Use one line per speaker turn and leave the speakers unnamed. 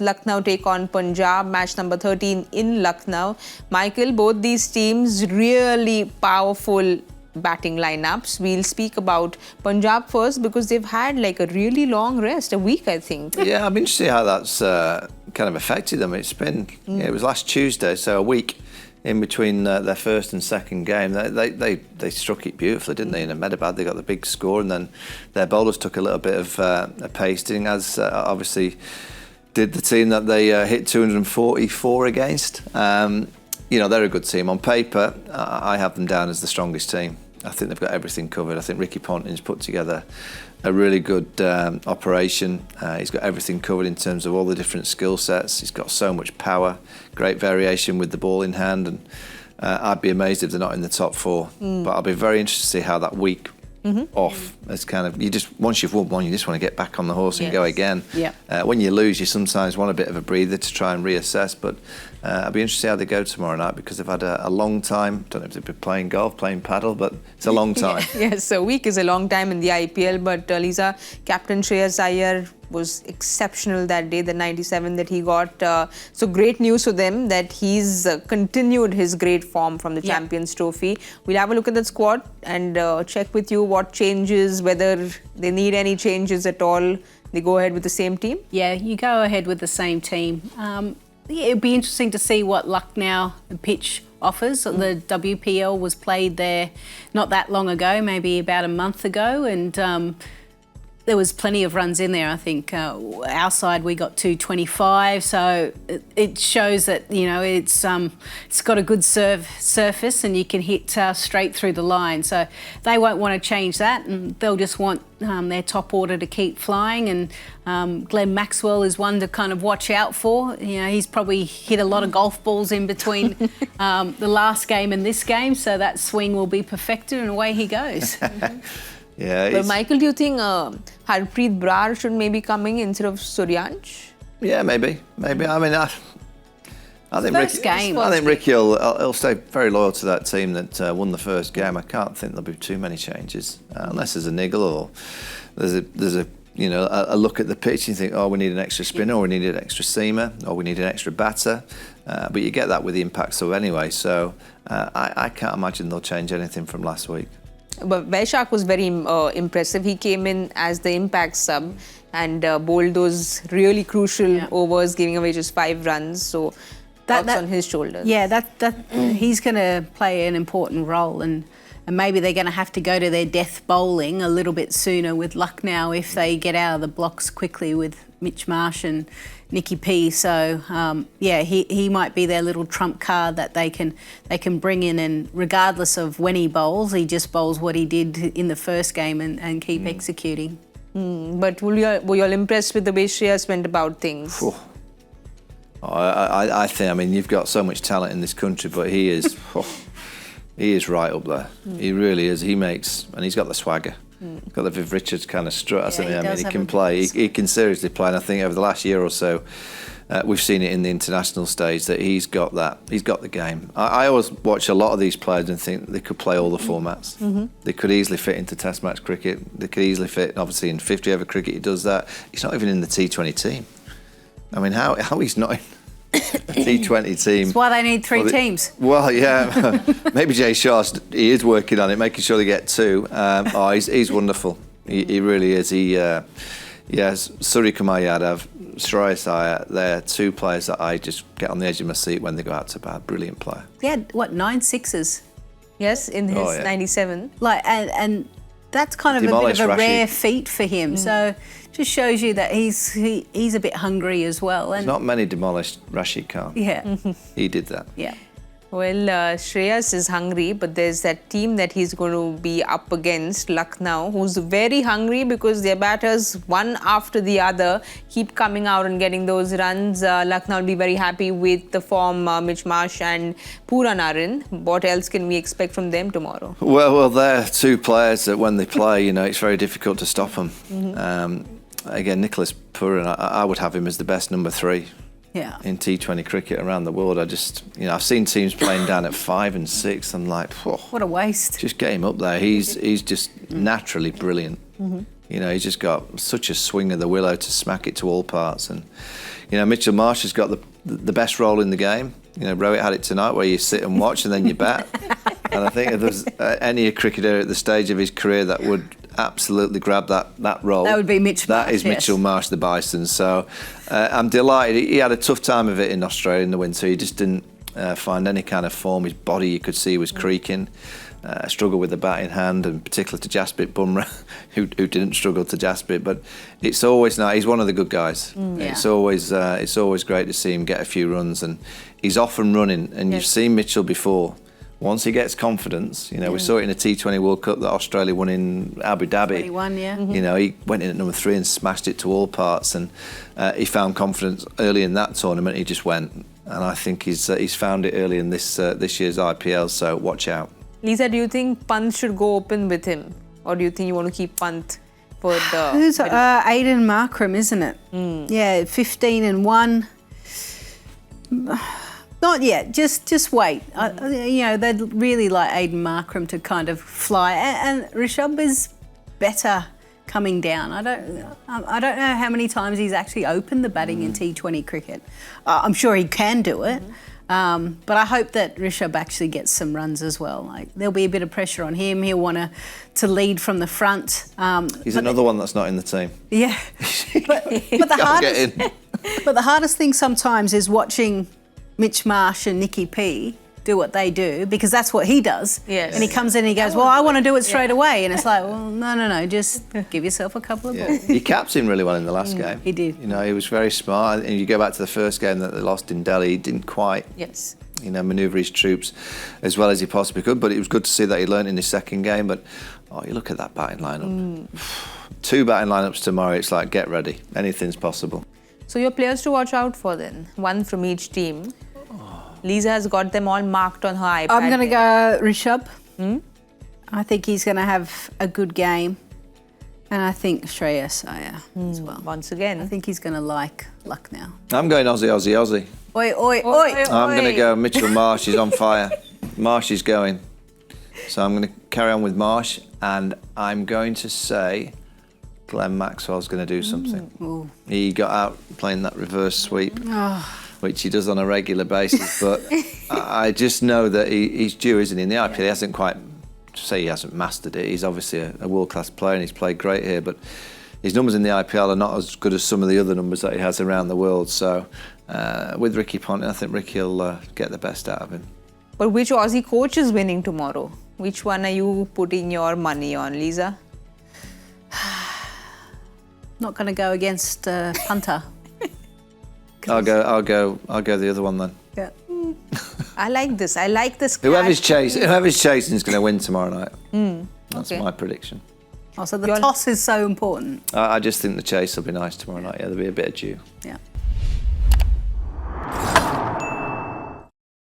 Lucknow take on Punjab, match number 13 in Lucknow. Michael, both these teams really powerful batting lineups. We'll speak about Punjab first because they've had like a really long rest, a week, I think.
Yeah, I'm interested to see how that's kind of affected them. It's been, it was last Tuesday, so a week in between their first and second game. They struck it beautifully, didn't they? In Ahmedabad, they got the big score, and then their bowlers took a little bit of a pasting, as obviously did the team that they hit 244 against. You know, they're a good team. On paper, I have them down as the strongest team. I think they've got everything covered. I think Ricky Ponting's put together a really good operation. He's got everything covered in terms of all the different skill sets. He's got so much power, great variation with the ball in hand, and I'd be amazed if they're not in the top four. But I'll be very interested to see how that week off as kind of, you just, once you've won one, you just want to get back on the horse and go again. When you lose, you sometimes want a bit of a breather to try and reassess, but I'll be interested to see how they go tomorrow night, because they've had a long time. Don't know if they've been playing golf, playing paddle, but it's a long time.
Yes, a week is a long time in the IPL, but Lisa, Captain Shreyas Iyer was exceptional that day, the 97 that he got. So great news for them that he's continued his great form from the Champions Trophy. We'll have a look at that squad and check with you what changes, whether they need any changes at all. They go ahead with the same team?
Yeah, you go ahead with the same team. It'd be interesting to see what Lucknow pitch offers. The WPL was played there not that long ago, maybe about a month ago, and there was plenty of runs in there. I think our side, we got 225, so it shows that, you know, it's got a good surface and you can hit straight through the line. So they won't want to change that, and they'll just want their top order to keep flying. And Glenn Maxwell is one to kind of watch out for. You know, he's probably hit a lot of golf balls in between the last game and this game, so that swing will be perfected and away he goes.
Yeah,
but Michael, do you think Harpreet Brar should maybe coming instead of Suryansh?
Yeah, maybe. I mean, I think Ricky will stay very loyal to that team that won the first game. I can't think there'll be too many changes unless there's a niggle or there's a you know, a look at the pitch and you think, oh, we need an extra spinner, or we need an extra seamer, or we need an extra batter. But you get that with the impact sub anyway. So I can't imagine they'll change anything from last week.
But Vaishak was very impressive. He came in as the impact sub and bowled those really crucial overs, giving away just 5 runs. So that's on his shoulders.
Yeah, he's going to play an important role, and maybe they're going to have to go to their death bowling a little bit sooner with Lucknow if they get out of the blocks quickly with Mitch Marsh and Nicky P. So yeah, he might be their little trump card that they can bring in, and regardless of when he bowls, he just bowls what he did in the first game and keep executing.
But were you all impressed with the way Shreyas went about things?
I think, I mean, you've got so much talent in this country, but he is he is right up there. He really is. He makes, and he's got the swagger. Got the Viv Richards kind of strut, hasn't he? I mean, he can play. He can seriously play. And I think over the last year or so, we've seen it in the international stage that he's got that. He's got the game. I always watch a lot of these players and think they could play all the formats. They could easily fit into Test match cricket. They could easily fit, obviously, in 50-over cricket. He does that. He's not even in the T20 team. I mean, how he's not in a T20 team?
That's why they need 3 teams.
Well, yeah, maybe Jay Shah, he is working on it, making sure they get 2. He's wonderful. He really is. Yes, Surya Kumar Yadav, Shreyas Iyer, they're 2 players that I just get on the edge of my seat when they go out to bat. Brilliant player.
He had, what, 9 sixes?
Yes, in his 97.
Like, and that's kind of a bit of a rare feat for him. So just shows you that he's a bit hungry as well. And
there's not many demolished Rashid Khan.
Yeah.
He did that.
Yeah.
Well, Shreyas is hungry, but there's that team that he's going to be up against, Lucknow, who's very hungry because their batters, one after the other, keep coming out and getting those runs. Lucknow will be very happy with the form, Mitch Marsh and Puranarin. What else can we expect from them tomorrow?
Well, they're 2 players that when they play, you know, it's very difficult to stop them. Again, Nicholas Puran, I would have him as the best number 3.
Yeah.
In T20 cricket around the world. I've seen teams playing down at 5 and 6. I'm like,
what a waste.
Just get him up there. He's just naturally brilliant. You know, he's just got such a swing of the willow to smack it to all parts, and Mitchell Marsh has got the best role in the game. Rowett had it tonight, where you sit and watch and then you bat. And I think if there's any cricketer at the stage of his career that would absolutely grab that role,
that would be Mitch Marsh.
That is Mitchell Marsh, the Bison. So I'm delighted. He had a tough time of it in Australia in the winter. He just didn't find any kind of form. His body, you could see, was creaking. Struggled with the bat in hand, and particularly to Jasprit Bumrah, who didn't struggle to Jasprit. But it's always nice. He's one of the good guys.
Yeah.
It's always great to see him get a few runs, and he's off and running. And you've seen Mitchell before. Once he gets confidence, we saw it in a T20 World Cup that Australia won in Abu Dhabi.
21, yeah.
He went in at number 3 and smashed it to all parts, and he found confidence early in that tournament. He just went, and I think he's found it early in this year's IPL. So watch out.
Lisa, do you think Pant should go open with him, or do you think you want to keep Pant for the?
Who's Aiden Markram, isn't it? Yeah, 15 and 1. Not yet. Just wait. They'd really like Aiden Markram to kind of fly, and Rishabh is better coming down. I don't know how many times he's actually opened the batting in T20 cricket. I'm sure he can do it. But I hope that Rishabh actually gets some runs as well. Like, there'll be a bit of pressure on him. He'll want to lead from the front.
He's another one that's not in the team.
Yeah, but the hardest thing sometimes is watching Mitch Marsh and Nicky P do what they do, because that's what he does.
Yes.
And he comes in and he goes, well, I want to do it straight away. And it's like, well, no, just give yourself a couple of balls.
He capped him really well in the last game.
He did.
He was very smart. And you go back to the first game that they lost in Delhi, he didn't quite manoeuvre his troops as well as he possibly could. But it was good to see that he learnt in his second game. But you look at that batting lineup. 2 batting lineups tomorrow. It's like, get ready. Anything's possible.
So your players to watch out for then, one from each team. Lisa has got them all marked on her iPad.
I'm going to go Rishabh. I think he's going to have a good game. And I think Shreyas Iyer as well.
Once again.
I think he's going to like Lucknow.
I'm going Aussie, Aussie, Aussie.
Oi, oi, oi.
I'm going to go Mitchell Marsh. He's on fire. Marsh is going. So I'm going to carry on with Marsh, and I'm going to say Glenn Maxwell's going to do something.
Ooh.
He got out playing that reverse sweep, which he does on a regular basis. But I just know that he's due, isn't he? In the IPL, he hasn't quite, say he hasn't mastered it. He's obviously a world-class player, and he's played great here. But his numbers in the IPL are not as good as some of the other numbers that he has around the world. So with Ricky Ponting, I think Ricky will get the best out of him.
But which Aussie coach is winning tomorrow? Which one are you putting your money on, Lisa?
Not going to go against Punter.
I'll go the other one then.
Yeah.
I like this.
Whoever's chasing is going to win tomorrow night. That's my prediction.
Oh, so the toss is so important.
I just think the chase will be nice tomorrow night. Yeah, there'll be a bit of dew.
Yeah.